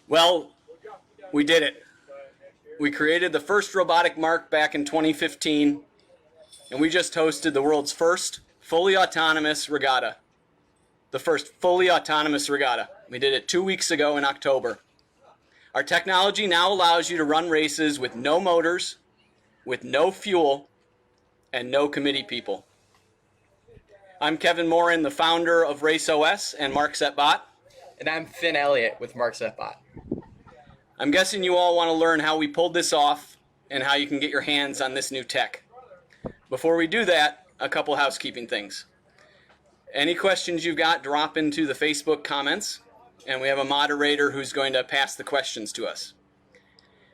Well, we did it. We created the first robotic mark back in 2015, and we just hosted the world's first fully autonomous regatta. The first fully autonomous regatta. We did it 2 weeks ago in October. Our technology now allows you to run races with no motors, with no fuel, and no committee people. I'm Kevin Morin, the founder of RaceOS and MarkSetBot. And I'm Finn Elliott with MarkSetBot. I'm guessing you all want to learn how we pulled this off and how you can get your hands on this new tech. Before we do that, a couple housekeeping things. Any questions you've got, drop into the Facebook comments, and we have a moderator who's going to pass the questions to us.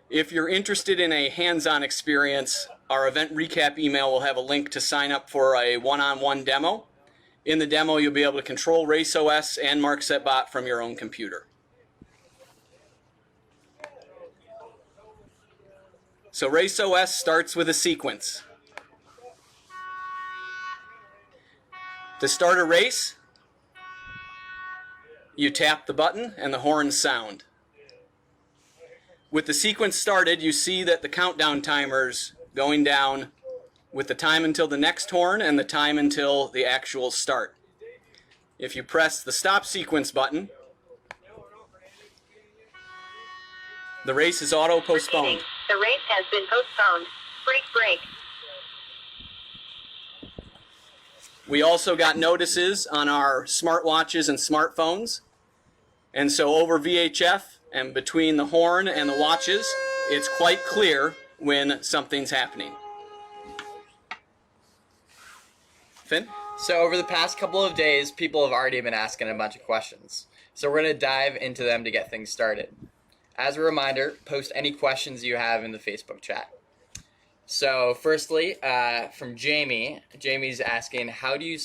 If you're interested in a hands-on experience, our event recap email will have a link to sign up for a one-on-one demo. In the demo, you'll be able to control RaceOS and MarkSetBot from your own computer. So RaceOS starts with a sequence. To start a race, you tap the button and the horns sound. With the sequence started, you see that the countdown timer's going down with the time until the next horn and the time until the actual start. If you press the stop sequence button, the race is auto-postponed. The race has been postponed. Break. We also got notices on our smartwatches and smartphones. And so over VHF and between the horn and the watches, it's quite clear when something's happening. Finn? So over the past couple of days, people have already been asking a bunch of questions. So we're going to dive into them to get things started. As a reminder, post any questions you have in the Facebook chat. So firstly, from Jamie. Jamie's asking, how do you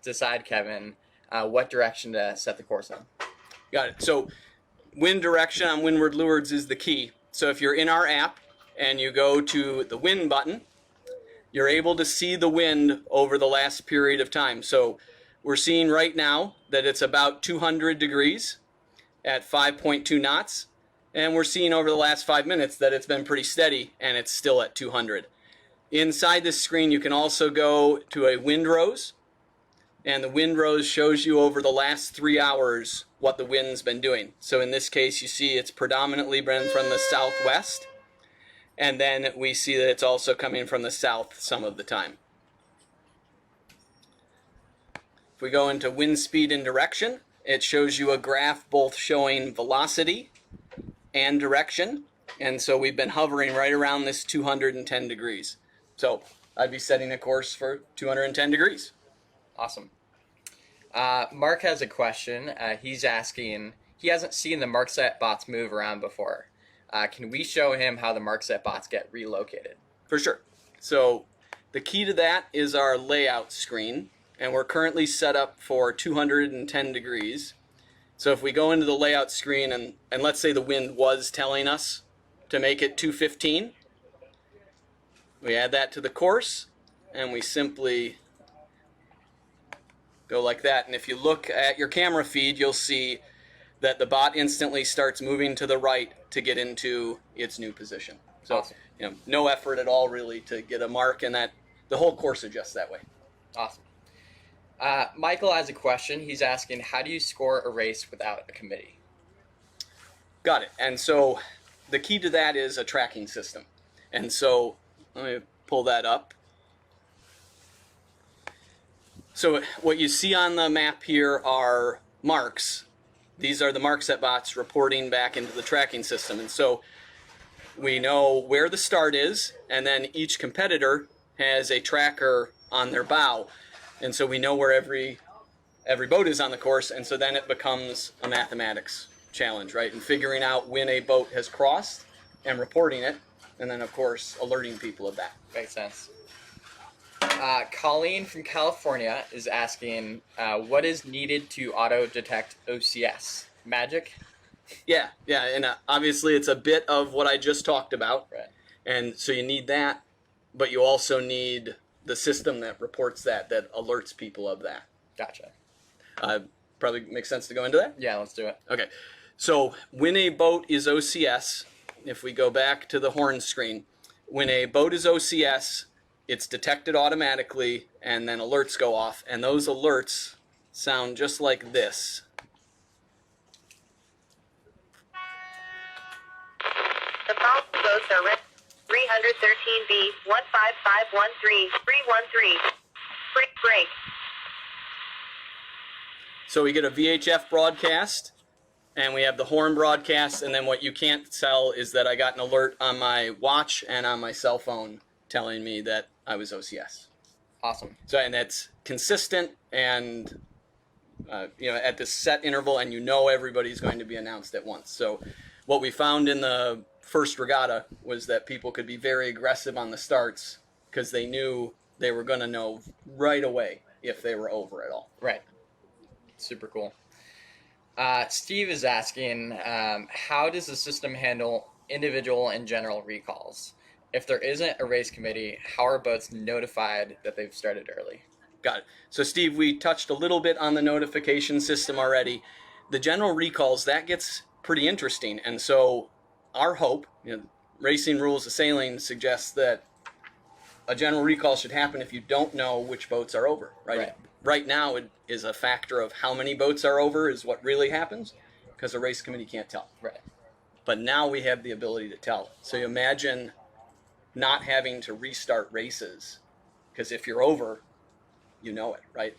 decide, Kevin, what direction to set the course in? Got it. So wind direction on windward lewards is the key. So if you're in our app and you go to the wind button, you're able to see the wind over the last period of time. So we're seeing right now that it's about 200 degrees at 5.2 knots. And we're seeing over the last 5 minutes that it's been pretty steady and it's still at 200. Inside this screen, you can also go to a windrose. And the windrose shows you over the last 3 hours what the wind's been doing. So in this case, you see it's predominantly been from the southwest. And then we see that it's also coming from the south some of the time. If we go into wind speed and direction, it shows you a graph both showing velocity and direction. And so we've been hovering right around this 210 degrees. So I'd be setting a course for 210 degrees. Awesome. Mark has a question. He's asking, he hasn't seen the MarkSetBots move around before. Can we show him how the MarkSetBots get relocated? For sure. So the key to that is our layout screen, and we're currently set up for 210 degrees. So if we go into the layout screen and let's say the wind was telling us to make it 215, we add that to the course and we simply go like that. And if you look at your camera feed, you'll see that the bot instantly starts moving to the right to get into its new position. So awesome. No effort at all really to get a mark, and that the whole course adjusts that way. Awesome. Michael has a question. He's asking, how do you score a race without a committee? Got it. And so the key to that is a tracking system. And so let me pull that up. So what you see on the map here are marks. These are the MarkSetBots reporting back into the tracking system. And so we know where the start is, and then each competitor has a tracker on their bow. And so we know where every boat is on the course, and so then it becomes a mathematics challenge, right? And figuring out when a boat has crossed and reporting it, and then, of course, alerting people of that. Makes sense. Colleen from California is asking, what is needed to auto-detect OCS? Magic? Yeah, and obviously it's a bit of what I just talked about. Right. And so you need that, but you also need the system that reports that alerts people of that. Gotcha. Probably makes sense to go into that? Yeah, let's do it. Okay. So when a boat is OCS, if we go back to the horn screen, when a boat is OCS, it's detected automatically, and then alerts go off, and those alerts sound just like this. The following boats are 313B 15513 313. Break. So we get a VHF broadcast, and we have the horn broadcast, and then what you can't tell is that I got an alert on my watch and on my cell phone telling me that I was OCS. Awesome. So, and that's consistent and at this set interval, and everybody's going to be announced at once. So what we found in the first regatta was that people could be very aggressive on the starts because they knew they were going to know right away if they were over at all. Right. Super cool. Steve is asking, how does the system handle individual and general recalls? If there isn't a race committee, how are boats notified that they've started early? Got it. So, Steve, we touched a little bit on the notification system already. The general recalls, that gets pretty interesting. And so our hope, Racing Rules of Sailing suggests that a general recall should happen if you don't know which boats are over, right? Right now, it is a factor of how many boats are over is what really happens, because the race committee can't tell. Right. But now we have the ability to tell. So you imagine not having to restart races, because if you're over, you know it, right?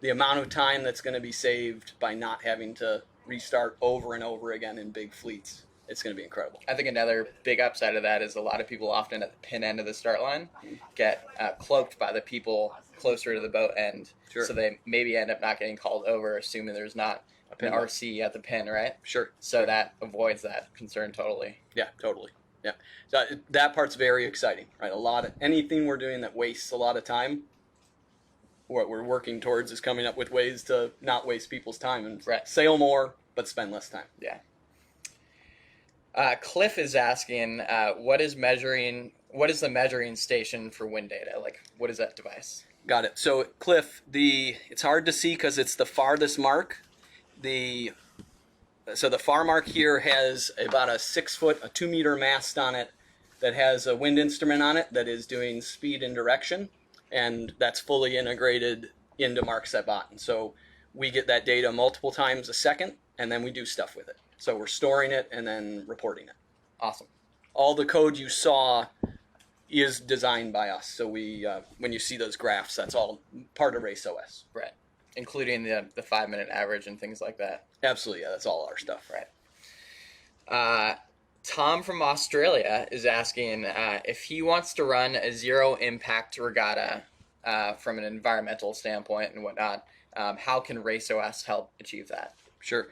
The amount of time that's going to be saved by not having to restart over and over again in big fleets, it's going to be incredible. I think another big upside of that is a lot of people often at the pin end of the start line get cloaked by the people closer to the boat end. Sure. So they maybe end up not getting called over, assuming there's not an RC at the pin, right? Sure. So that avoids that concern totally. Yeah, totally. Yeah. So that part's very exciting, right? Anything we're doing that wastes a lot of time, what we're working towards is coming up with ways to not waste people's time and sail more, but spend less time. Yeah. Cliff is asking, what is the measuring station for wind data? Like, what is that device? Got it. So, Cliff, it's hard to see because it's the farthest mark. So the far mark here has about a 6-foot, a 2-meter mast on it that has a wind instrument on it that is doing speed and direction, and that's fully integrated into MarkSetBot. And so we get that data multiple times a second, and then we do stuff with it. So we're storing it and then reporting it. Awesome. All the code you saw is designed by us. So when you see those graphs, that's all part of RaceOS. Right. Including the 5-minute average and things like that. Absolutely, yeah, that's all our stuff. Right. Tom from Australia is asking if he wants to run a zero impact regatta from an environmental standpoint and whatnot. How can RaceOS help achieve that? Sure.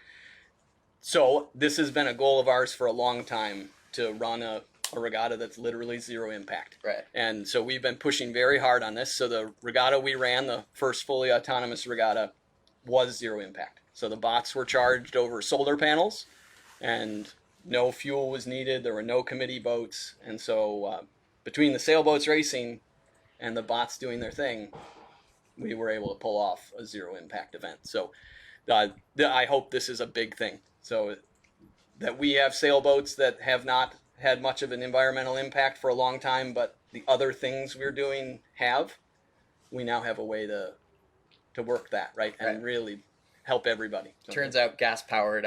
So this has been a goal of ours for a long time, to run a regatta that's literally zero impact. Right. And so we've been pushing very hard on this. So the regatta we ran, the first fully autonomous regatta, was zero impact. So the bots were charged over solar panels, and no fuel was needed. There were no committee boats. And so between the sailboats racing and the bots doing their thing, we were able to pull off a zero impact event. So I hope this is a big thing. So that we have sailboats that have not had much of an environmental impact for a long time, but the other things we're doing we now have a way to work that, right? And really help everybody. Turns out gas-powered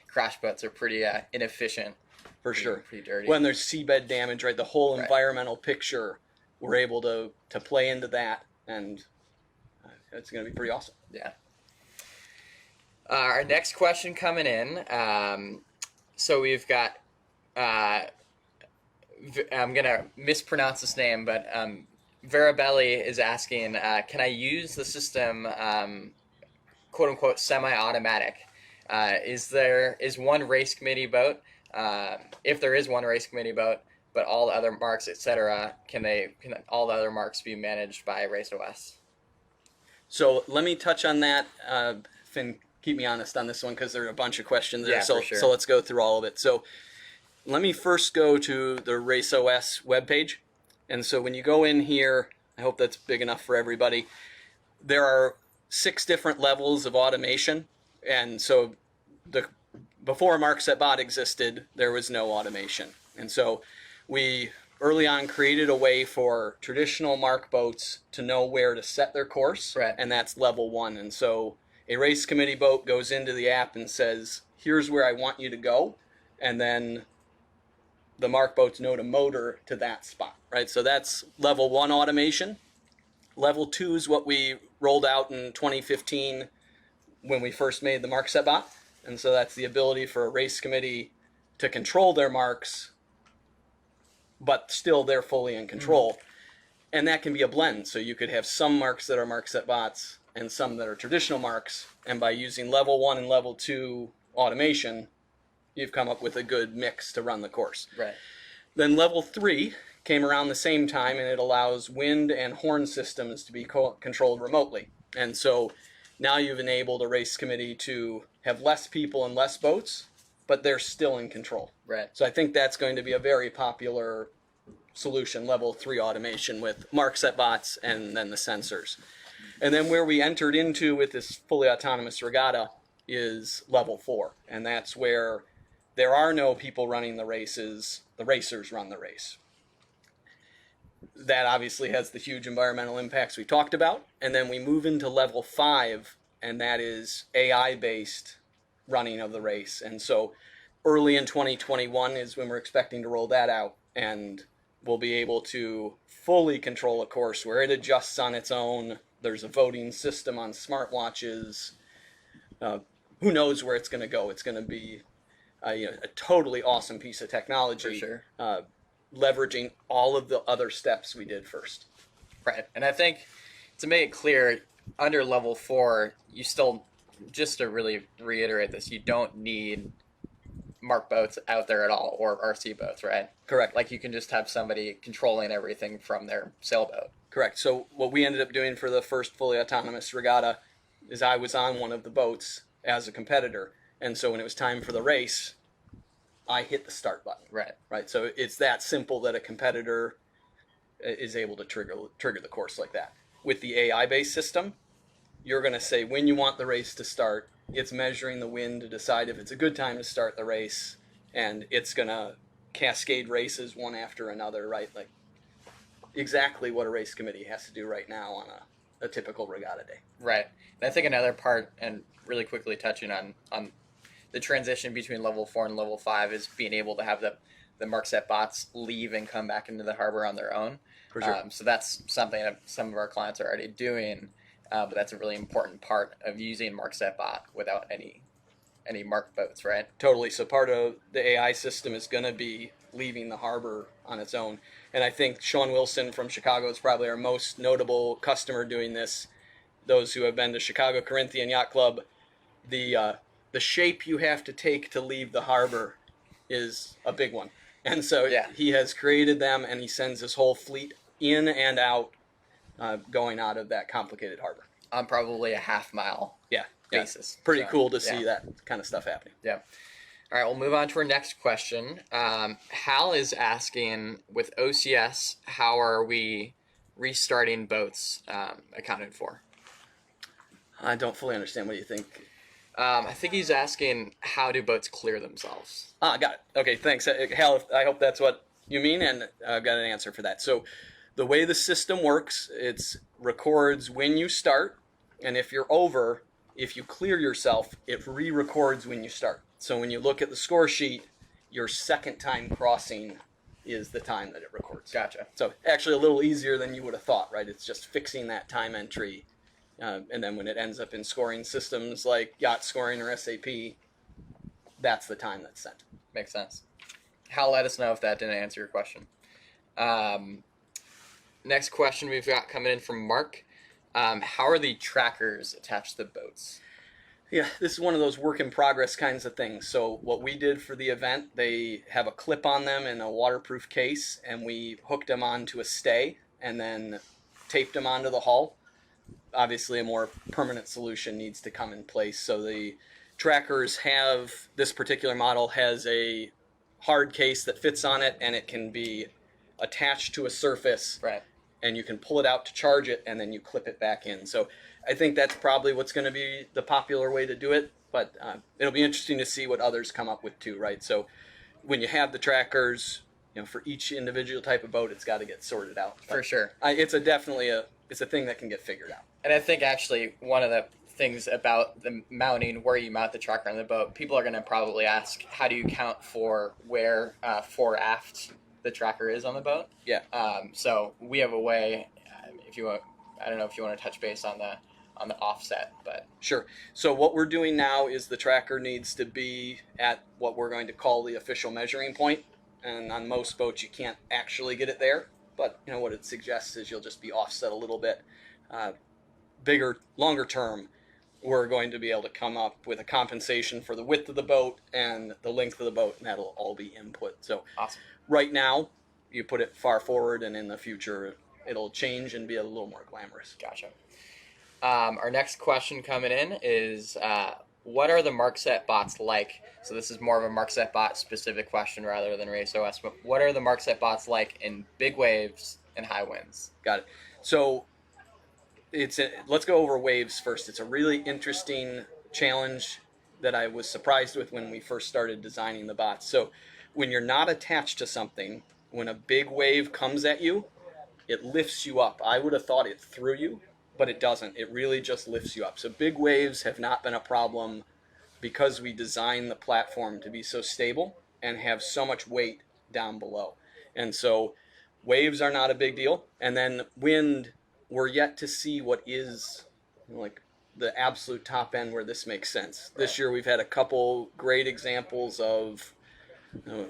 crash boats are pretty inefficient. For sure. Pretty dirty. When there's seabed damage, right? The whole environmental picture, we're able to play into that, and it's going to be pretty awesome. Yeah. Our next question coming in. So we've got, I'm going to mispronounce this name, but Verabelli is asking, can I use the system, quote unquote, semi-automatic? Is one race committee boat, if there is one race committee boat, but all the other marks, etc., can all the other marks be managed by RaceOS? So let me touch on that. Finn, keep me honest on this one because there are a bunch of questions there. Yeah, so, for sure. So let's go through all of it. So let me first go to the RaceOS webpage. And so when you go in here, I hope that's big enough for everybody. There are 6 different levels of automation. And so before MarkSetBot existed, there was no automation. And so we early on created a way for traditional mark boats to know where to set their course, Right. and that's level 1. And so a race committee boat goes into the app and says, here's where I want you to go, and then the mark boats know to motor to that spot, right? So that's level 1 automation. Level 2 is what we rolled out in 2015 when we first made the MarkSetBot. And so that's the ability for a race committee to control their marks, but still they're fully in control. And that can be a blend. So you could have some marks that are MarkSetBots and some that are traditional marks. And by using level 1 and level 2 automation, you've come up with a good mix to run the course. Right. Then level 3 came around the same time, and it allows wind and horn systems to be controlled remotely. And so now you've enabled a race committee to have less people and less boats, but they're still in control. Right. So I think that's going to be a very popular solution, level 3 automation with MarkSetBots and then the sensors. And then where we entered into with this fully autonomous regatta is level 4. And that's where there are no people running the races, the racers run the race. That obviously has the huge environmental impacts we talked about. And then we move into level 5, and that is AI-based running of the race. And so early in 2021 is when we're expecting to roll that out, and we'll be able to fully control a course where it adjusts on its own. There's a voting system on smartwatches. Who knows where it's going to go? It's going to be a totally awesome piece of technology. For sure. Leveraging all of the other steps we did first. Right. And I think to make it clear, under level 4, you still, just to really reiterate this, you don't need mark boats out there at all, or RC boats, right? Correct. Like you can just have somebody controlling everything from their sailboat. Correct. So what we ended up doing for the first fully autonomous regatta is I was on one of the boats as a competitor. And so when it was time for the race, I hit the start button. Right. Right. So it's that simple that a competitor is able to trigger the course like that. With the AI-based system, you're going to say when you want the race to start. It's measuring the wind to decide if it's a good time to start the race, and it's going to cascade races one after another, right? Like exactly what a race committee has to do right now on a typical regatta day. Right. And I think another part, and really quickly touching on the transition between level 4 and level 5, is being able to have the MarkSetBots leave and come back into the harbor on their own. For sure. So that's something that some of our clients are already doing, but that's a really important part of using MarkSetBot without any mark boats, right? Totally. So part of the AI system is going to be leaving the harbor on its own. And I think Sean Wilson from Chicago is probably our most notable customer doing this. Those who have been to Chicago Corinthian Yacht Club, the shape you have to take to leave the harbor is a big one. And so he has created them, and he sends his whole fleet in and out, going out of that complicated harbor. On probably a half-mile basis. Pretty cool to see that kind of stuff happening. Yeah. All right, we'll move on to our next question. Hal is asking, with OCS, how are we restarting boats accounted for? I don't fully understand. What do you think? I think he's asking, how do boats clear themselves? Got it. Okay, thanks. Hal, I hope that's what you mean, and I've got an answer for that. So the way the system works, it records when you start, and if you're over, if you clear yourself, it re-records when you start. So when you look at the score sheet, your second time crossing is the time that it records. Gotcha. So actually a little easier than you would have thought, right? It's just fixing that time entry. And then when it ends up in scoring systems like Yacht Scoring or SAP, that's the time that's sent. Makes sense. Hal, let us know if that didn't answer your question. Next question we've got coming in from Mark. How are the trackers attached to the boats? Yeah, this is one of those work in progress kinds of things. So what we did for the event, they have a clip on them in a waterproof case, and we hooked them onto a stay and then taped them onto the hull. Obviously, a more permanent solution needs to come in place. So the trackers have, this particular model has a hard case that fits on it, and it can be attached to a surface. Right. And you can pull it out to charge it, and then you clip it back in. So I think that's probably what's going to be the popular way to do it. But it'll be interesting to see what others come up with too, right? So when you have the trackers, for each individual type of boat, it's got to get sorted out. But For sure. It's a thing that can get figured out. And I think actually one of the things about the mounting, where you mount the tracker on the boat, people are going to probably ask, how do you count for where fore aft the tracker is on the boat? Yeah. So we have a way. If you want, I don't know if you want to touch base on the offset, but Sure. So what we're doing now is the tracker needs to be at what we're going to call the official measuring point. And on most boats, you can't actually get it there. But what it suggests is you'll just be offset a little bit. Bigger, longer term, we're going to be able to come up with a compensation for the width of the boat and the length of the boat, and that'll all be input. So awesome. Right now, you put it far forward, and in the future, it'll change and be a little more glamorous. Gotcha. Our next question coming in is, what are the MarkSetBots like? So this is more of a MarkSetBot specific question rather than RaceOS, but what are the MarkSetBots like in big waves and high winds? Got it. So let's go over waves first. It's a really interesting challenge that I was surprised with when we first started designing the bots. So when you're not attached to something, when a big wave comes at you, it lifts you up. I would have thought it threw you, but it doesn't. It really just lifts you up. So big waves have not been a problem because we designed the platform to be so stable and have so much weight down below. And so waves are not a big deal. And then wind, we're yet to see what is like the absolute top end where this makes sense. This year we've had a couple great examples of,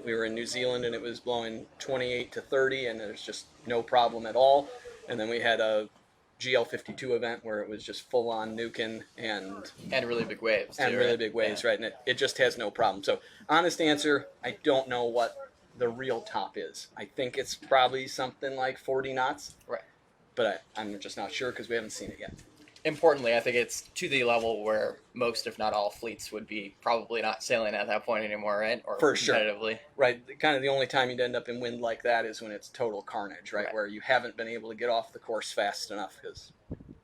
we were in New Zealand and it was blowing 28 to 30 and there's just no problem at all. And then we had a GL52 event where it was just full on nuking and really big waves. And too, really right? big waves, Yeah. right? And it just has no problem. So honest answer, I don't know what the real top is. I think it's probably something like 40 knots. Right. But I'm just not sure because we haven't seen it yet. Importantly, I think it's to the level where most, if not all, fleets would be probably not sailing at that point anymore, right? Or For sure. competitively. Right. Kind of the only time you'd end up in wind like that is when it's total carnage, right? Right. Where you haven't been able to get off the course fast enough because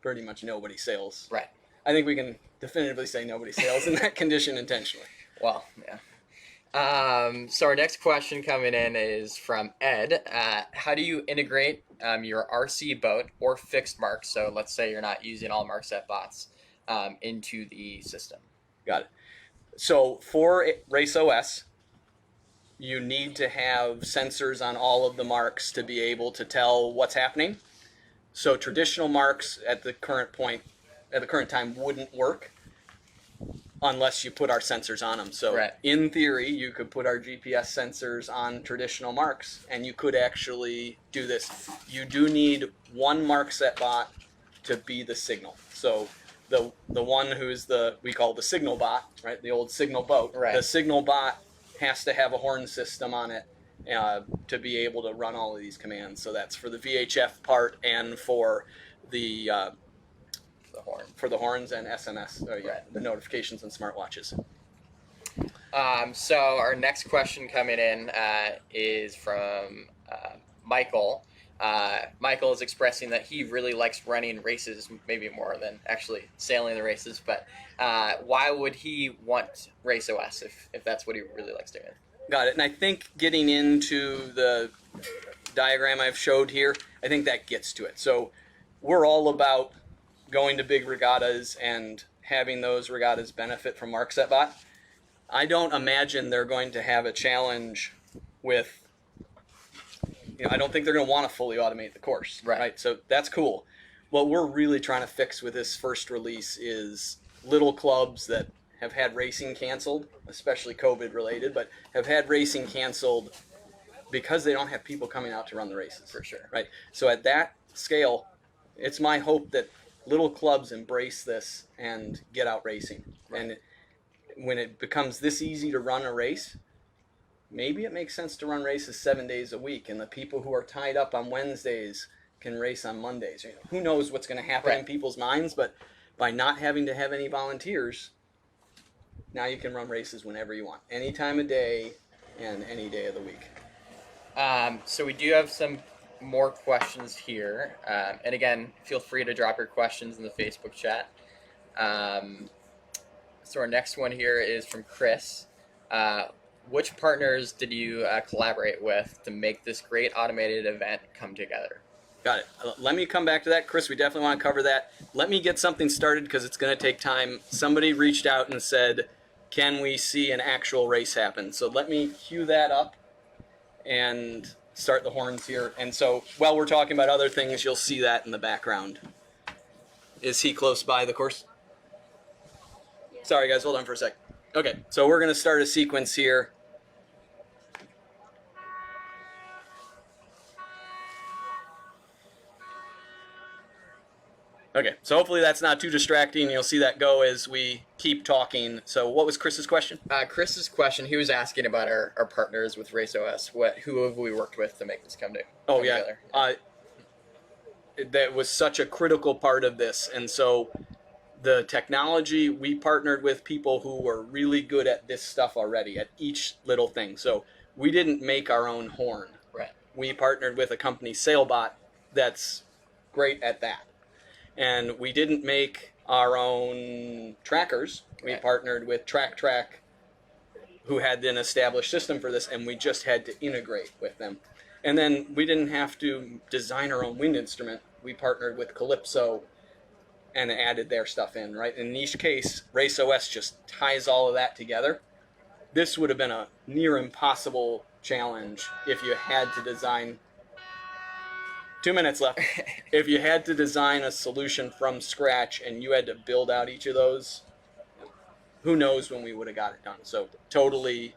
pretty much nobody sails. Right. I think we can definitively say nobody sails in that condition intentionally. Well, yeah. So our next question coming in is from Ed. How do you integrate your RC boat or fixed marks? So let's say you're not using all MarkSetBots into the system. Got it. So for RaceOS, you need to have sensors on all of the marks to be able to tell what's happening. So traditional marks at the current time wouldn't work unless you put our sensors on them. So Right. in theory, you could put our GPS sensors on traditional marks and you could actually do this. You do need one MarkSetBot to be the signal. So the one who's we call the signal bot, right? The old signal boat. Right. The signal bot has to have a horn system on it to be able to run all of these commands. So that's for the VHF part and for the horns and SMS, Right. the notifications and smartwatches. So our next question coming in is from Michael. Michael is expressing that he really likes running races, maybe more than actually sailing the races, but why would he want RaceOS if that's what he really likes doing? Got it. And I think getting into the diagram I've showed here, I think that gets to it. So we're all about going to big regattas and having those regattas benefit from MarkSetBot. I don't imagine they're going to have a challenge with, I don't think they're going to want to fully automate the course. Right. So that's cool. What we're really trying to fix with this first release is little clubs that have had racing canceled, especially COVID related, but have had racing canceled because they don't have people coming out to run the races. For sure. Right. So at that scale, it's my hope that little clubs embrace this and get out racing. Right. And when it becomes this easy to run a race, maybe it makes sense to run races 7 days a week, and the people who are tied up on Wednesdays can race on Mondays. Who knows what's going to happen in people's minds, but by not having to have any volunteers, now you can run races whenever you want, any time of day and any day of the week. So we do have some more questions here. And again, feel free to drop your questions in the Facebook chat. So our next one here is from Chris. Which partners did you collaborate with to make this great automated event come together? Got it. Let me come back to that, Chris. We definitely want to cover that. Let me get something started because it's going to take time. Somebody reached out and said, can we see an actual race happen? So let me cue that up and start the horns here. And so while we're talking about other things, you'll see that in the background. Is he close by the course? Sorry, guys. Hold on for a sec. Okay, so we're going to start a sequence here. Okay, so hopefully that's not too distracting. You'll see that go as we keep talking. So what was Chris's question? Chris's question, he was asking about our partners with RaceOS. Who have we worked with to make this come together? That was such a critical part of this. And so the technology, we partnered with people who were really good at this stuff already, at each little thing. So we didn't make our own horn. Right. We partnered with a company, SailBot, that's great at that. And we didn't make our own trackers. We partnered with TrackTrack, who had an established system for this, and we just had to integrate with them. And then we didn't have to design our own wind instrument. We partnered with Calypso and added their stuff in, right? In each case, RaceOS just ties all of that together. This would have been a near impossible challenge if you had to design 2 minutes left. If you had to design a solution from scratch and you had to build out each of those, who knows when we would have got it done. So totally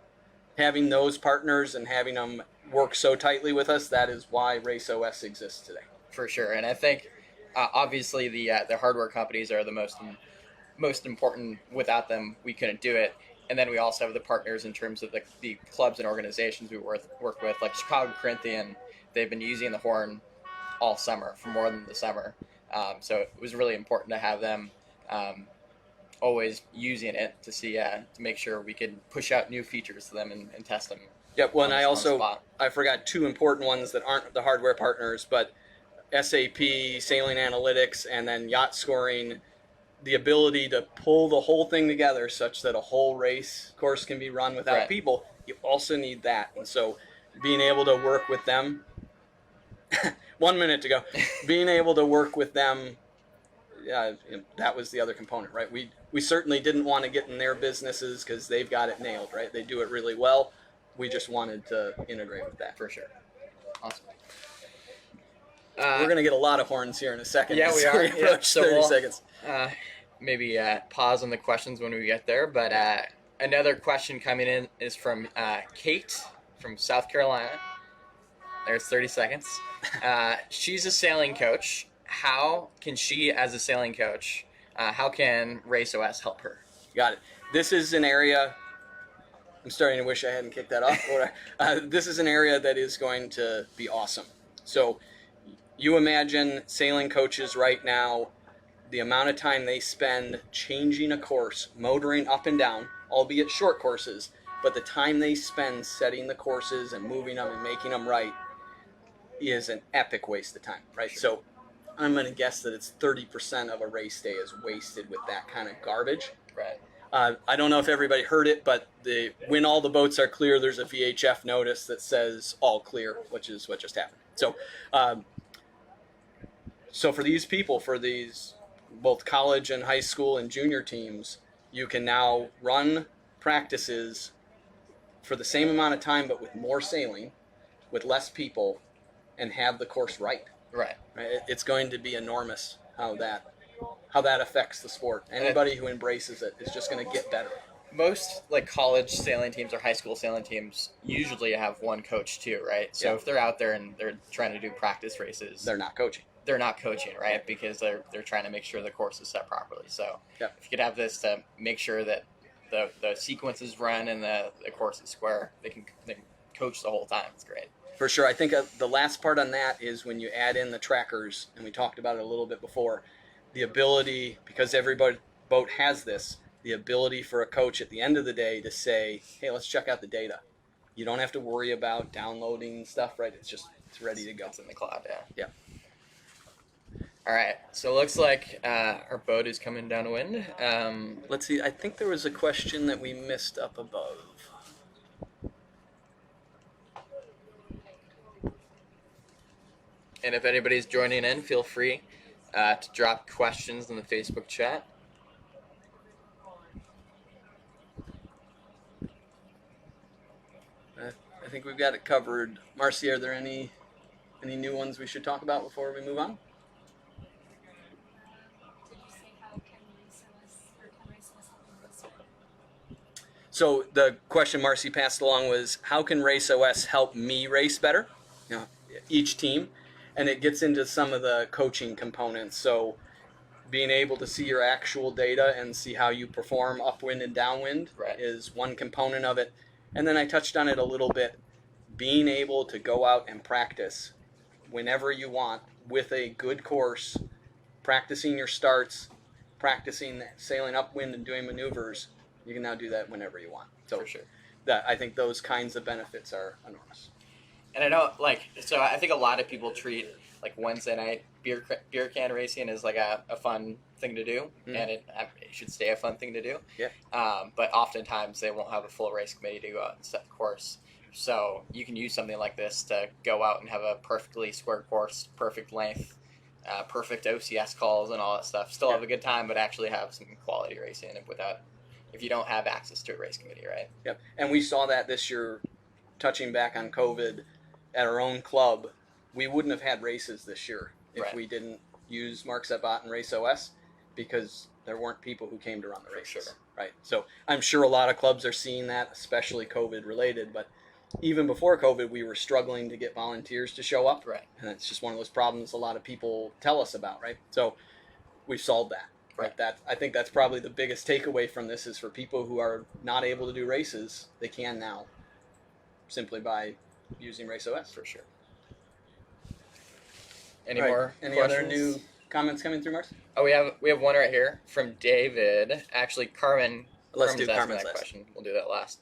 having those partners and having them work so tightly with us, that is why RaceOS exists today. For sure. And I think obviously the hardware companies are the most important. Without them, we couldn't do it. And then we also have the partners in terms of the clubs and organizations we work with, like Chicago Corinthian. They've been using the horn all summer, for more than the summer. So it was really important to have them always using it to see to make sure we could push out new features to them and test them. Yep. Well, and I forgot two important ones that aren't the hardware partners, but SAP, Sailing Analytics, and then Yacht Scoring. The ability to pull the whole thing together such that a whole race course can be run without people, you also need that. And so being able to work with them, 1 minute to go, being able to work with them, that was the other component, right? We certainly didn't want to get in their businesses because they've got it nailed, right? They do it really well. We just wanted to integrate with that. For sure. Awesome. We're going to get a lot of horns here in a second. Yeah, we are. Yeah, so 30 seconds. Maybe pause on the questions when we get there. But another question coming in is from Kate from South Carolina. There's 30 seconds. She's a sailing coach. How can she, as a sailing coach, how can RaceOS help her? Got it. This is an area, I'm starting to wish I hadn't kicked that off. This is an area that is going to be awesome. So you imagine sailing coaches right now, the amount of time they spend changing a course, motoring up and down, albeit short courses, but the time they spend setting the courses and moving them and making them right is an epic waste of time, right? Sure. So I'm going to guess that it's 30% of a race day is wasted with that kind of garbage. Right. I don't know if everybody heard it, but when all the boats are clear, there's a VHF notice that says all clear, which is what just happened. So for these people, for these both college and high school and junior teams, you can now run practices for the same amount of time, but with more sailing, with less people, and have the course right. Right. It's going to be enormous how that affects the sport. Anybody who embraces it is just going to get better. Most college sailing teams or high school sailing teams usually have one coach too, right? So if they're out there and they're trying to do practice races, they're not coaching. They're not coaching, right? Because they're trying to make sure the course is set properly. So if you could have this to make sure that the sequences run and the course is square, they can coach the whole time. It's great. For sure. I think the last part on that is when you add in the trackers, and we talked about it a little bit before, the ability, because every boat has this, the ability for a coach at the end of the day to say, hey, let's check out the data. You don't have to worry about downloading stuff, right? It's ready to go. It's in the cloud, yeah. Yeah. All right, so it looks like our boat is coming downwind. Let's see. I think there was a question that we missed up above. And if anybody's joining in, feel free to drop questions in the Facebook chat. I think we've got it covered. Marcy, are there any new ones we should talk about before we move on? So the question Marcy passed along was, how can RaceOS help me race better? You know, each team, and it gets into some of the coaching components. So being able to see your actual data and see how you perform upwind and downwind is one component of it. And then I touched on it a little bit, being able to go out and practice whenever you want with a good course, practicing your starts, practicing sailing upwind and doing maneuvers. You can now do that whenever you want. So For sure. I think those kinds of benefits are enormous. And I know, so I think a lot of people treat Wednesday night beer can racing as a fun thing to do, and it should stay a fun thing to do. Yeah. But oftentimes they won't have a full race committee to go out and set the course. So you can use something like this to go out and have a perfectly square course, perfect length, perfect OCS calls and all that stuff. Still have a good time, but actually have some quality racing without, if you don't have access to a race committee, right? Yep. And we saw that this year, touching back on COVID, at our own club. We wouldn't have had races this year if we didn't use MarkSetBot and RaceOS, because there weren't people who came to run the races. Sure. Right. So I'm sure a lot of clubs are seeing that, especially COVID related. But even before COVID, we were struggling to get volunteers to show up. Right. And it's just one of those problems a lot of people tell us about. Right. So we've solved that. Right. I think that's probably the biggest takeaway from this is for people who are not able to do races, they can now, simply by using RaceOS. For sure. Any more? Any other new comments coming through, Mars? Oh, we have one right here from David. Actually, Carmen. Let's do Carmen's that question. We'll do that last.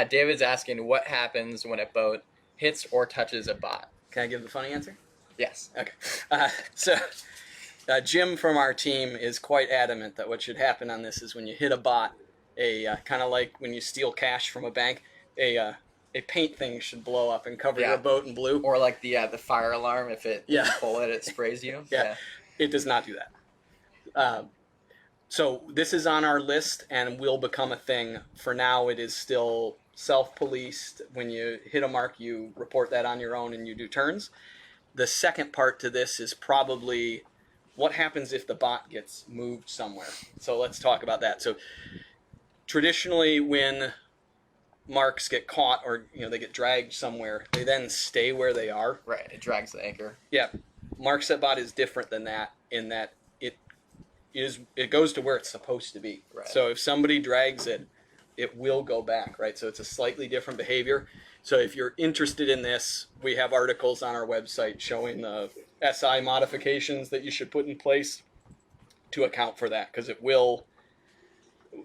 David's asking, what happens when a boat hits or touches a bot? Can I give the funny answer? Yes. Okay. So Jim from our team is quite adamant that what should happen on this is when you hit a bot, kind of like when you steal cash from a bank, a paint thing should blow up and cover your boat in blue. Or like the fire alarm, if you pull it, it sprays you. Yeah. It does not do that. So this is on our list and will become a thing. For now, it is still self-policed. When you hit a mark, you report that on your own and you do turns. The second part to this is probably what happens if the bot gets moved somewhere. So let's talk about that. So traditionally, when marks get caught or they get dragged somewhere, they then stay where they are. Right. It drags the anchor. Yeah. MarkSetBot is different than that in that it goes to where it's supposed to be. Right. So if somebody drags it, it will go back, right? So it's a slightly different behavior. So if you're interested in this, we have articles on our website showing the SI modifications that you should put in place to account for that, because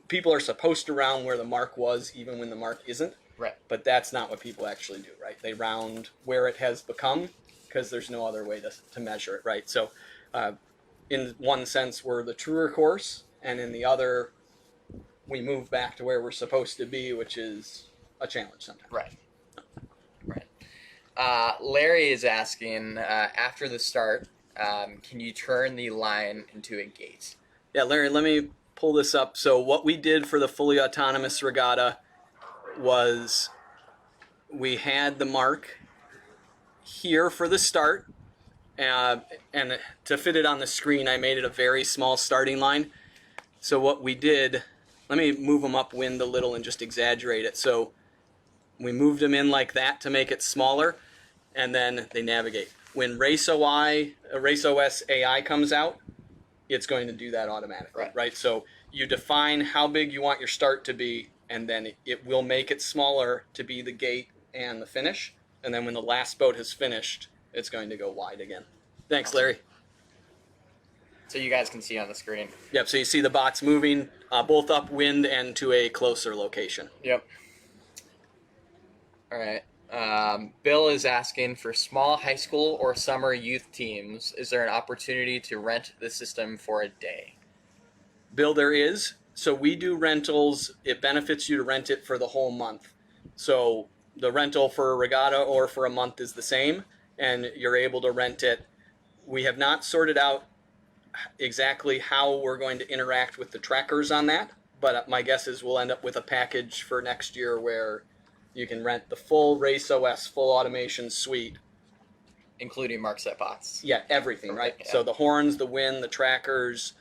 people are supposed to round where the mark was even when the mark isn't. Right. But that's not what people actually do, right? They round where it has become because there's no other way to measure it, right? So in one sense, we're the truer course, and in the other, we move back to where we're supposed to be, which is a challenge sometimes. Right. Right. Larry is asking, after the start, can you turn the line into a gate? Yeah, Larry, let me pull this up. So what we did for the fully autonomous regatta was we had the mark here for the start, and to fit it on the screen, I made it a very small starting line. So what we did, let me move them upwind a little and just exaggerate it. So we moved them in like that to make it smaller, and then they navigate. When RaceOS AI comes out, it's going to do that automatically, right? So you define how big you want your start to be, and then it will make it smaller to be the gate and the finish. And then when the last boat has finished, it's going to go wide again. Thanks, Larry. So you guys can see on the screen. Yep, so you see the bots moving both upwind and to a closer location. Yep. All right. Bill is asking, for small high school or summer youth teams, is there an opportunity to rent the system for a day? Bill, there is. So we do rentals. It benefits you to rent it for the whole month. So the rental for a regatta or for a month is the same, and you're able to rent it. We have not sorted out exactly how we're going to interact with the trackers on that, but my guess is we'll end up with a package for next year where you can rent the full RaceOS full automation suite, including MarkSetBots. Yeah, everything, right? Yeah. So the horns, the wind, the trackers,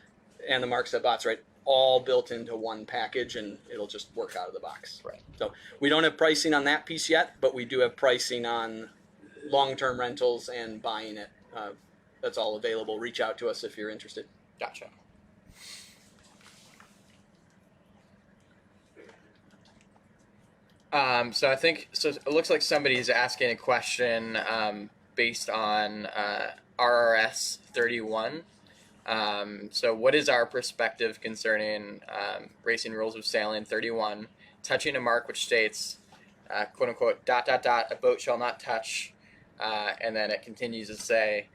and the MarkSetBots, right? All built into one package, and it'll just work out of the box. Right. So we don't have pricing on that piece yet, but we do have pricing on long-term rentals and buying it. That's all available. Reach out to us if you're interested. Gotcha. So it looks like somebody's asking a question based on RRS 31. So what is our perspective concerning Racing Rules of Sailing 31, touching a mark which states, quote unquote, ... a boat shall not touch, and then it continues to say,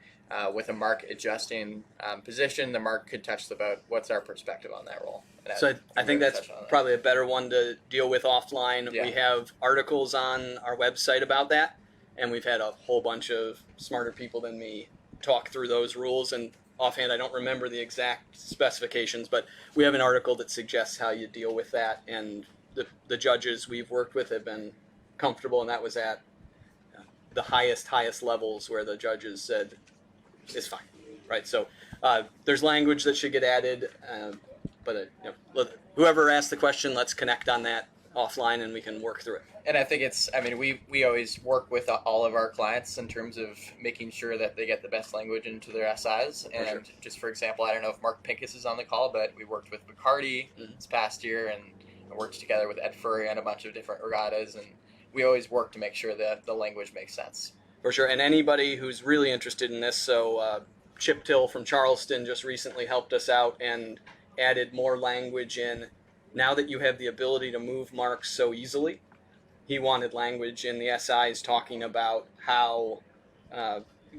with a mark adjusting position, the mark could touch the boat. What's our perspective on that rule? So I think that's probably a better one to deal with offline. Yeah. We have articles on our website about that, and we've had a whole bunch of smarter people than me talk through those rules. And offhand, I don't remember the exact specifications, but we have an article that suggests how you deal with that. And the judges we've worked with have been comfortable, and that was at the highest levels where the judges said it's fine, right? So there's language that should get added, but whoever asked the question, let's connect on that offline and we can work through it. And I think we always work with all of our clients in terms of making sure that they get the best language into their SIs. And sure. Just for example, I don't know if Mark Pincus is on the call, but we worked with Bacardi this past year and worked together with Ed Furry on a bunch of different regattas. And we always work to make sure that the language makes sense. For sure. And anybody who's really interested in this, so Chip Till from Charleston just recently helped us out and added more language in. Now that you have the ability to move marks so easily, he wanted language in the SIs talking about how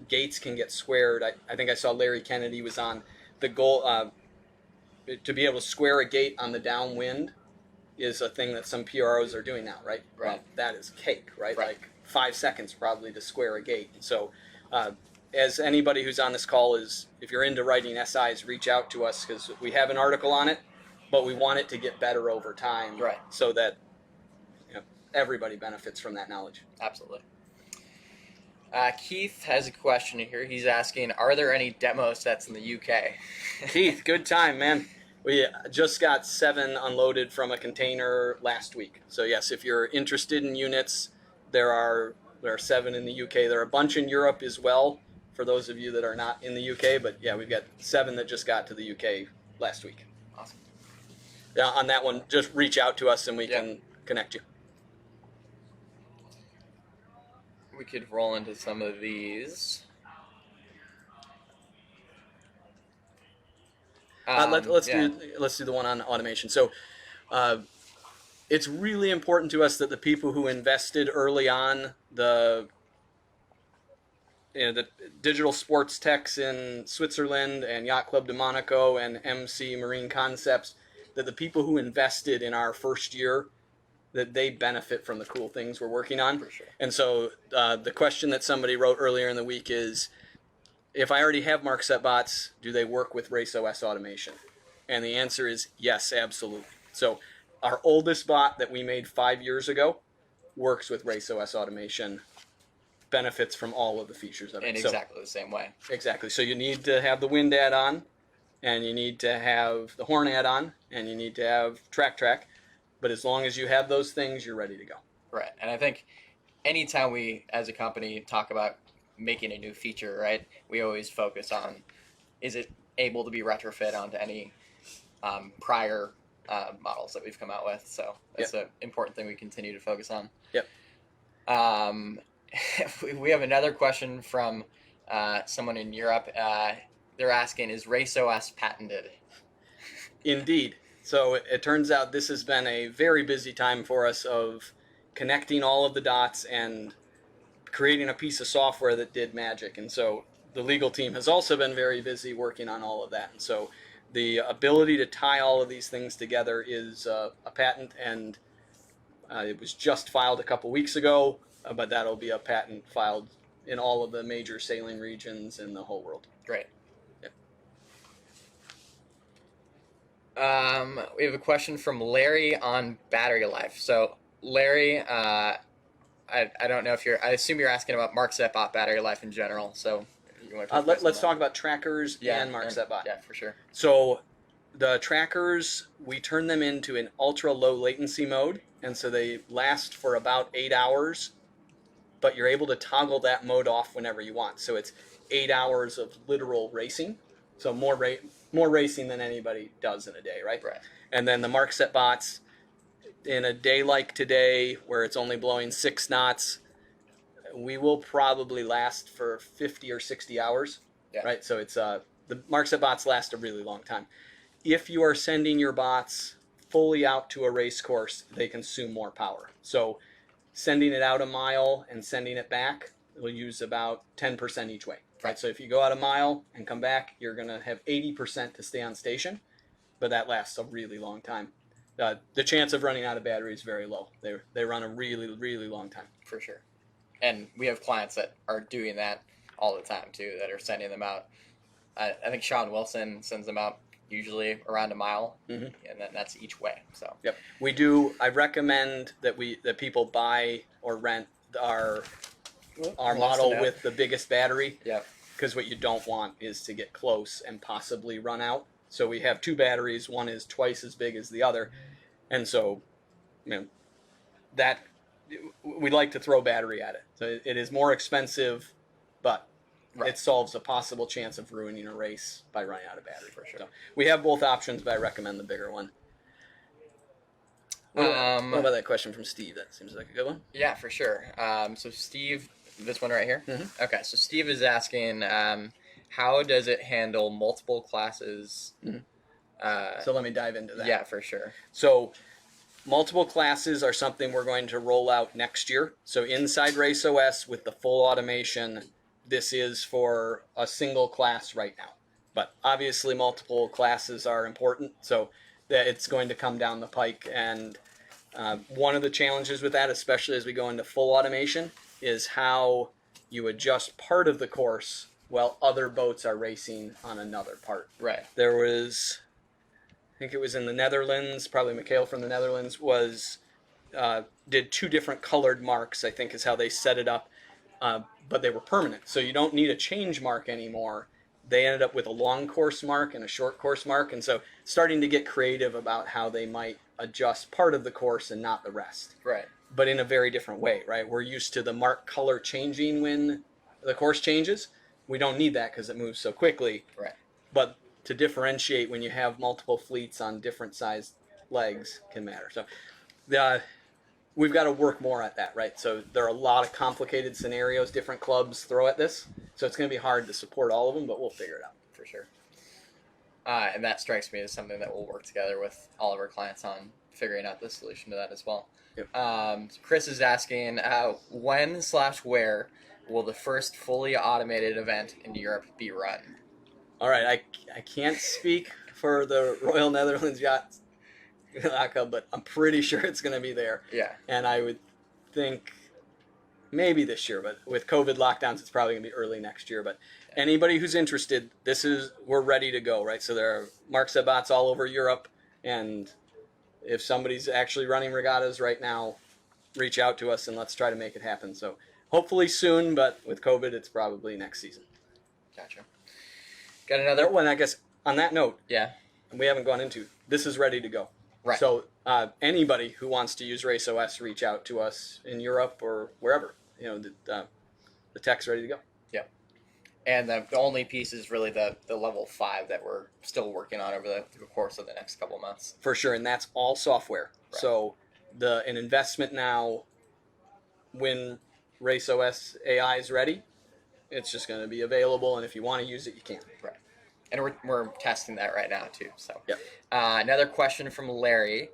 gates can get squared. I think I saw Larry Kennedy was on the goal to be able to square a gate on the downwind is a thing that some PROs are doing now, right? Right. Well, that is cake, right? Right. Like 5 seconds probably to square a gate. So as anybody who's on this call is, if you're into writing SIs, reach out to us because we have an article on it, but we want it to get better over time, Right. So that everybody benefits from that knowledge. Absolutely. Keith has a question here. He's asking, are there any demo sets in the UK? Keith, good time, man. We just got 7 unloaded from a container last week. So yes, if you're interested in units, there are 7 in the UK. There are a bunch in Europe as well, for those of you that are not in the UK. But yeah, we've got 7 that just got to the UK last week. Awesome. Yeah, on that one, just reach out to us and we can connect you. We could roll into some of these. Let's do the one on automation. So it's really important to us that the people who invested early on, the digital sports techs in Switzerland and Yacht Club de Monaco and MC Marine Concepts, that the people who invested in our first year, that they benefit from the cool things we're working on. For sure. And so the question that somebody wrote earlier in the week is, if I already have MarkSetBots, do they work with RaceOS automation? And the answer is yes, absolutely. So our oldest bot that we made 5 years ago works with RaceOS automation, benefits from all of the features of it. In exactly the same way. Exactly. So you need to have the wind add-on, and you need to have the horn add-on, and you need to have track. But as long as you have those things, you're ready to go. Right. And I think anytime we, as a company, talk about making a new feature, right, we always focus on, is it able to be retrofit onto any prior models that we've come out with? So that's an important thing we continue to focus on. Yep. We have another question from someone in Europe. They're asking, is RaceOS patented? Indeed. So it turns out this has been a very busy time for us of connecting all of the dots and creating a piece of software that did magic. And so the legal team has also been very busy working on all of that. And so the ability to tie all of these things together is a patent, and it was just filed a couple weeks ago, but that'll be a patent filed in all of the major sailing regions in the whole world. Great. Yep. We have a question from Larry on battery life. So Larry, I don't know if I assume you're asking about MarkSetBot battery life in general. So you want to let's talk about trackers and MarkSetBot. Yeah, for sure. So the trackers, we turn them into an ultra low latency mode, and so they last for about 8 hours, but you're able to toggle that mode off whenever you want. So it's 8 hours of literal racing, so more racing than anybody does in a day, right? Right. And then the MarkSetBots, in a day like today, where it's only blowing 6 knots, we will probably last for 50 or 60 hours, right? So it's the MarkSetBots last a really long time. If you are sending your bots fully out to a race course, they consume more power. So sending it out a mile and sending it back will use about 10% each way, right? So if you go out a mile and come back, you're going to have 80% to stay on station, but that lasts a really long time. The chance of running out of battery is very low. They run a really, really long time. For sure. And we have clients that are doing that all the time, too, that are sending them out. I think Sean Wilson sends them out usually around a mile, and then that's each way. So yep, we do. I recommend that people buy or rent our model with the biggest battery. Yep. Because what you don't want is to get close and possibly run out. So we have 2 batteries. One is twice as big as the other, and so that we like to throw battery at it. So it is more expensive, but it solves a possible chance of ruining a race by running out of battery. For sure. So we have both options, but I recommend the bigger one. What about that question from Steve? That seems like a good one. Yeah, for sure. So Steve, this one right here? Okay, so Steve is asking, how does it handle multiple classes? So let me dive into that. Yeah, for sure. So multiple classes are something we're going to roll out next year. So inside RaceOS with the full automation, this is for a single class right now. But obviously multiple classes are important, so that it's going to come down the pike. And one of the challenges with that, especially as we go into full automation, is how you adjust part of the course while other boats are racing on another part. Right. There was, I think it was in the Netherlands, probably Mikhail from the Netherlands, did 2 different colored marks, I think is how they set it up. But they were permanent, so you don't need a change mark anymore. They ended up with a long course mark and a short course mark, and so starting to get creative about how they might adjust part of the course and not the rest. Right. But in a very different way, right? We're used to the mark color changing when the course changes. We don't need that because it moves so quickly. Right. But to differentiate when you have multiple fleets on different sized legs can matter. So we've got to work more at that, right? So there are a lot of complicated scenarios different clubs throw at this. So it's going to be hard to support all of them, but we'll figure it out. For sure. And that strikes me as something that we'll work together with all of our clients on figuring out the solution to that as well. Yep. So Chris is asking, when/where will the first fully automated event in Europe be run? All right, I can't speak for the Royal Netherlands Yacht Club, but I'm pretty sure it's going to be there. Yeah. And I would think maybe this year, but with COVID lockdowns, it's probably going to be early next year. But anybody who's interested, we're ready to go, right? So there are MarkSetBots all over Europe, and if somebody's actually running regattas right now, reach out to us and let's try to make it happen. So hopefully soon, but with COVID, it's probably next season. Gotcha. Got another one, I guess, on that note. Yeah. We haven't gone into, this is ready to go. Right. So anybody who wants to use RaceOS, reach out to us in Europe or wherever. The tech's ready to go. Yep. And the only piece is really the level 5 that we're still working on over the course of the next couple of months. For sure, and that's all software. Right. So an investment now, when RaceOS AI is ready, it's just going to be available, and if you want to use it, you can. Right. And we're testing that right now too. So yep. Another question from Larry.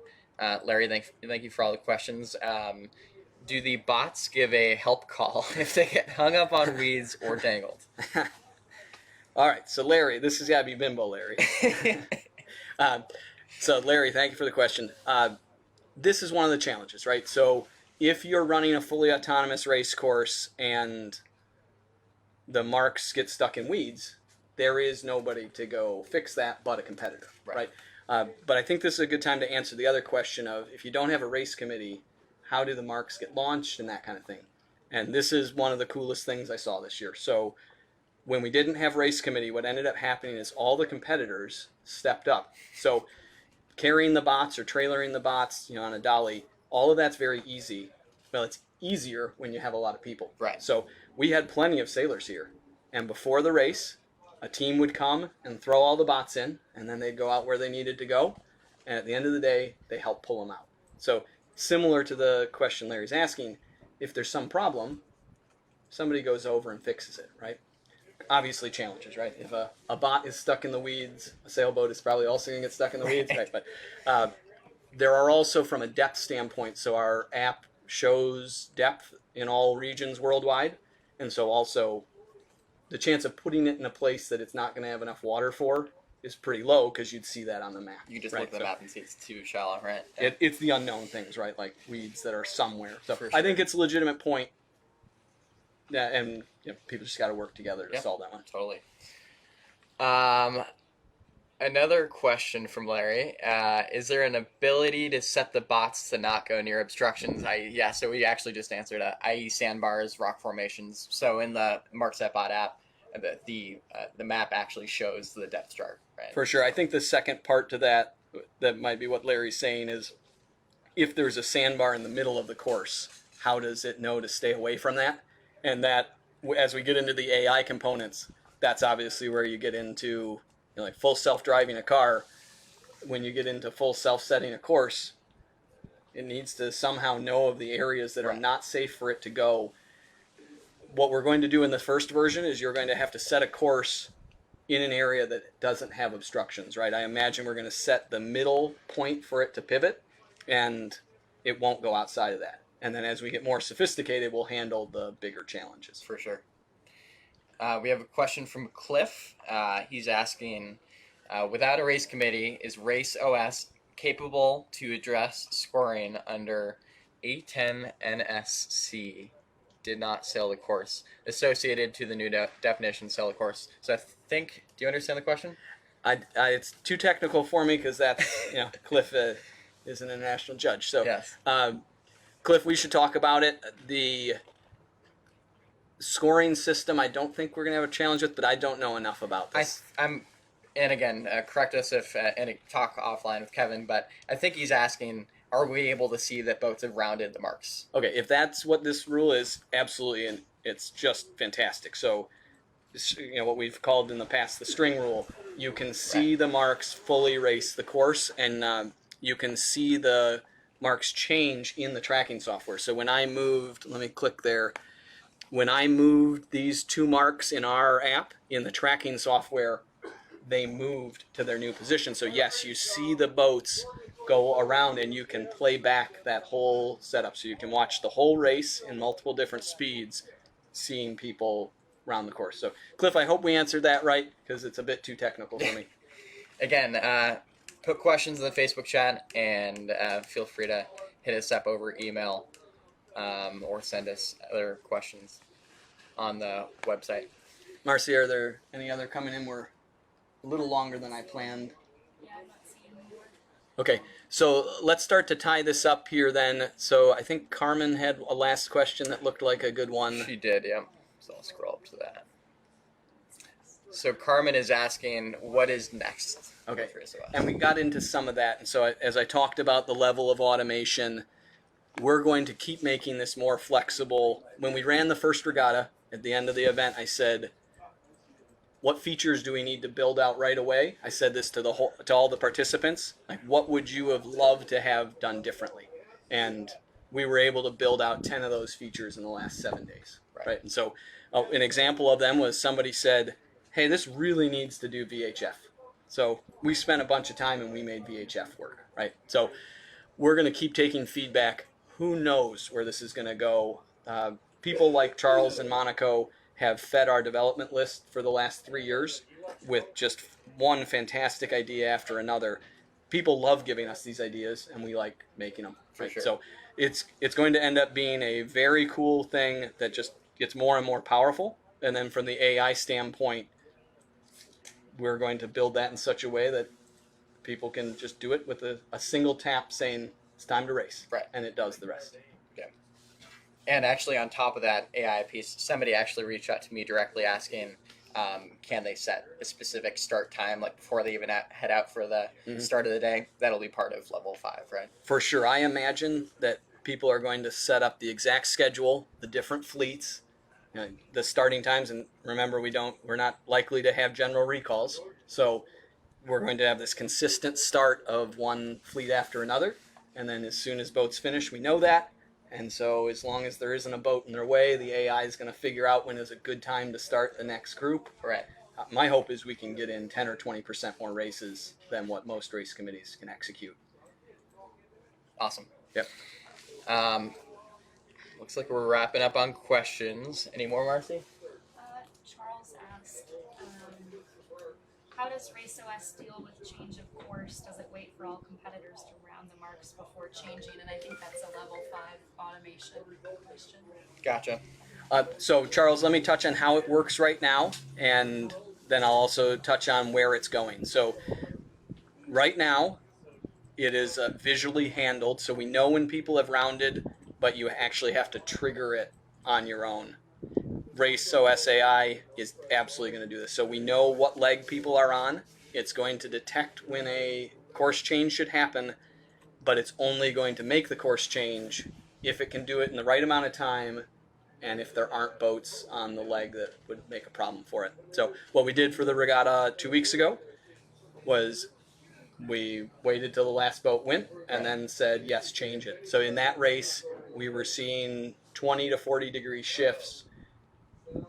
Larry, thank you for all the questions. Do the bots give a help call if they get hung up on weeds or tangled? All right, so Larry, this has got to be Bimbo Larry. So Larry, thank you for the question. This is one of the challenges, right? So if you're running a fully autonomous race course and the marks get stuck in weeds, there is nobody to go fix that but a competitor, right? But I think this is a good time to answer the other question of, if you don't have a race committee, how do the marks get launched and that kind of thing? And this is one of the coolest things I saw this year. So when we didn't have race committee, what ended up happening is all the competitors stepped up. So carrying the bots or trailering the bots, on a dolly, all of that's very easy. Well, it's easier when you have a lot of people. Right. So we had plenty of sailors here. And before the race, a team would come and throw all the bots in, and then they'd go out where they needed to go. And at the end of the day, they helped pull them out. So similar to the question Larry's asking, if there's some problem, somebody goes over and fixes it, right? Obviously challenges, right? If a bot is stuck in the weeds, a sailboat is probably also going to get stuck in the weeds, right? But there are also, from a depth standpoint, so our app shows depth in all regions worldwide. And so also the chance of putting it in a place that it's not going to have enough water for is pretty low, because you'd see that on the map. You just right? look at the map and see it's too shallow, right? It's the unknown things, right? Like weeds that are somewhere. So For I sure. think it's a legitimate point. Yeah, and people just got to work together to Yep. solve that one. Totally. Another question from Larry. Is there an ability to set the bots to not go near obstructions? So we actually just answered that, i.e. sandbars, rock formations. So in the MarkSetBot app, the map actually shows the depth chart, right? For sure. I think the second part to that might be what Larry's saying is, if there's a sandbar in the middle of the course, how does it know to stay away from that? And that, as we get into the AI components, that's obviously where you get into like full self-driving a car. When you get into full self-setting a course, it needs to somehow know of the areas that are not safe for it to go. What we're going to do in the first version is you're going to have to set a course in an area that doesn't have obstructions, right? I imagine we're going to set the middle point for it to pivot, and it won't go outside of that. And then as we get more sophisticated, we'll handle the bigger challenges. For sure. We have a question from Cliff. He's asking, without a race committee, is RaceOS capable to address scoring under A10 NSC? Did not sail the course, associated to the new definition sail the course. So I think, do you understand the question? It's too technical for me, because that's, Cliff is an international judge. So, Yes. Cliff, we should talk about it. The scoring system, I don't think we're going to have a challenge with, but I don't know enough about this. And again, correct us if and talk offline with Kevin, but I think he's asking, are we able to see that boats have rounded the marks? Okay, if that's what this rule is, absolutely, and it's just fantastic. So, what we've called in the past the string rule, you can see the marks fully race the course, and you can see the marks change in the tracking software. So when I moved, let me click there. When I moved these two marks in our app, in the tracking software, they moved to their new position. So yes, you see the boats go around, and you can play back that whole setup. So you can watch the whole race in multiple different speeds, seeing people round the course. So Cliff, I hope we answered that right, because it's a bit too technical for me. Again, put questions in the Facebook chat, and feel free to hit us up over email or send us other questions on the website. Marcy, are there any other coming in? We're a little longer than I planned. Okay, so let's start to tie this up here then. So I think Carmen had a last question that looked like a good one. She did, yeah. So I'll scroll up to that. So Carmen is asking, what is next? Okay, for RaceOS? and we got into some of that. And so as I talked about the level of automation, we're going to keep making this more flexible. When we ran the first regatta, at the end of the event, I said, what features do we need to build out right away? I said this to all the participants. Like, what would you have loved to have done differently? And we were able to build out 10 of those features in the last 7 days. Right? And so an example of them was somebody said, hey, this really needs to do VHF. So we spent a bunch of time and we made VHF work, right? So we're going to keep taking feedback. who knows where this is going to go. People like Charles and Monaco have fed our development list for the last 3 years with just one fantastic idea after another. People love giving us these ideas, and we like making them. For sure. So it's going to end up being a very cool thing that just gets more and more powerful. And then from the AI standpoint, we're going to build that in such a way that people can just do it with a single tap saying it's time to race. Right. And it does the rest. Yeah. And actually, on top of that AI piece, somebody actually reached out to me directly asking, can they set a specific start time, like before they even head out for the start of the day? That'll be part of level 5, right? For sure. I imagine that people are going to set up the exact schedule, the different fleets, the starting times. And remember, we're not likely to have general recalls. So we're going to have this consistent start of one fleet after another. And then as soon as boats finish, we know that. And so as long as there isn't a boat in their way, the AI is going to figure out when is a good time to start the next group. Right. My hope is we can get in 10 or 20% more races than what most race committees can execute. Awesome. Yep. Looks like we're wrapping up on questions. Any more, Marcy? Charles asked, how does RaceOS deal with change of course? Does it wait for all competitors to round the marks before changing? And I think that's a level 5 automation question. Gotcha. So, Charles, let me touch on how it works right now, and then I'll also touch on where it's going. So, right now, it is visually handled, so we know when people have rounded, but you actually have to trigger it on your own. RaceOS AI is absolutely going to do this. So we know what leg people are on. It's going to detect when a course change should happen, but it's only going to make the course change if it can do it in the right amount of time and if there aren't boats on the leg that would make a problem for it. So what we did for the regatta 2 weeks ago was we waited till the last boat went and then said, yes, change it. So in that race, we were seeing 20 to 40 degree shifts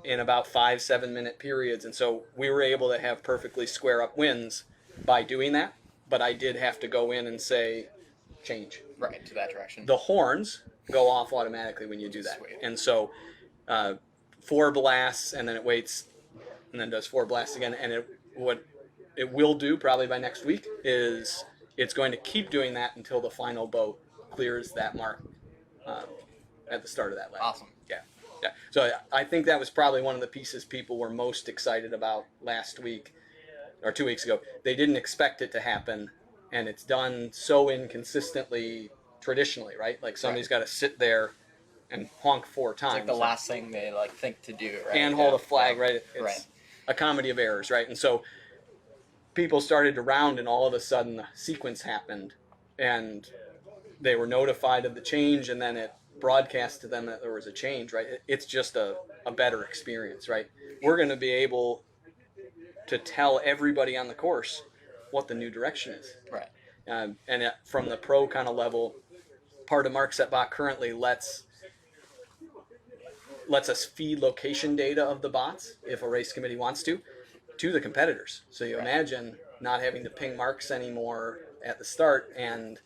in about 5-7 minute periods. And so we were able to have perfectly square up wins by doing that. But I did have to go in and say, change. Right, to that direction. The horns go off automatically when you do that. Sweet. And so 4 blasts, and then it waits, and then does 4 blasts again. And what it will do probably by next week is it's going to keep doing that until the final boat clears that mark at the start of that lap. Awesome. Yeah. So I think that was probably one of the pieces people were most excited about last week or 2 weeks ago. They didn't expect it to happen, and it's done so inconsistently traditionally, right? Like somebody's got to sit there and honk 4 times. It's like the last thing they think to do, right? And hold a flag, right? It's right. a comedy of errors, right? And so people started to round, and all of a sudden the sequence happened, and they were notified of the change, and then it broadcast to them that there was a change, right? It's just a better experience, right? We're going to be able to tell everybody on the course what the new direction is. Right. And from the pro kind of level, part of MarkSetBot currently lets us feed location data of the bots, if a race committee wants to the competitors. So you imagine not having to ping marks anymore at the start and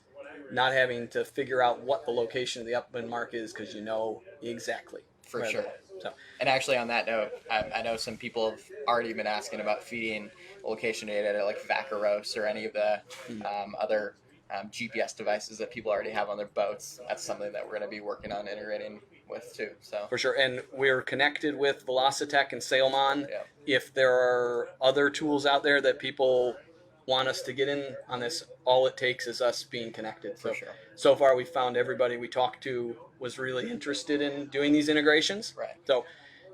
not having to figure out what the location of the upwind mark is because you know exactly. For sure. So, and actually on that note, I know some people have already been asking about feeding location data to like Vacaros or any of the other GPS devices that people already have on their boats. That's something that we're going to be working on integrating with too. So for sure. And we're connected with Velocitech and Sailmon. Yeah. If there are other tools out there that people want us to get in on this, all it takes is us being connected. For sure. So far we found everybody we talked to was really interested in doing these integrations. Right. So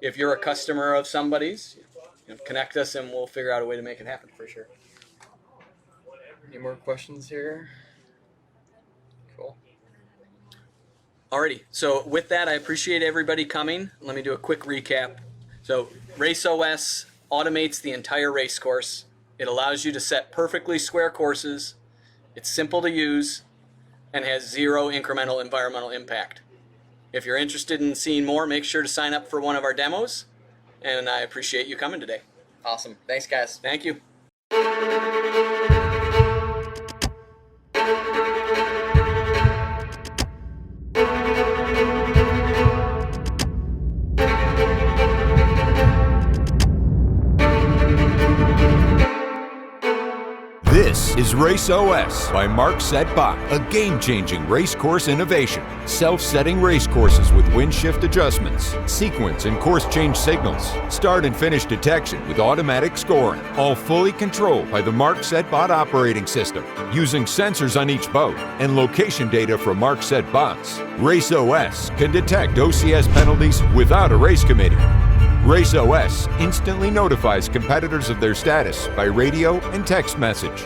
if you're a customer of somebody's, connect us and we'll figure out a way to make it happen. For sure. Any more questions here? Cool. Alrighty, so with that, I appreciate everybody coming. Let me do a quick recap. So RaceOS automates the entire race course. It allows you to set perfectly square courses. It's simple to use and has 0 incremental environmental impact. If you're interested in seeing more, make sure to sign up for one of our demos. And I appreciate you coming today. Awesome. Thanks, guys. Thank you. is RaceOS by MarkSetBot, a game-changing racecourse innovation. Self-setting race courses with wind shift adjustments, sequence and course change signals, start and finish detection with automatic scoring, all fully controlled by the MarkSetBot operating system. Using sensors on each boat and location data from MarkSetBots, RaceOS can detect OCS penalties without a race committee. RaceOS instantly notifies competitors of their status by radio and text message.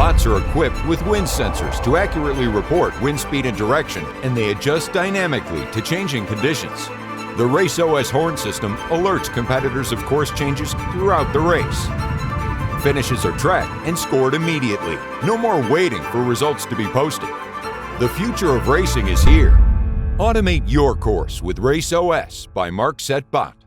Bots are equipped with wind sensors to accurately report wind speed and direction, and they adjust dynamically to changing conditions. The RaceOS horn system alerts competitors of course changes throughout the race. Finishes are tracked and scored immediately. No more waiting for results to be posted. The future of racing is here. Automate your course with RaceOS by MarkSetBot.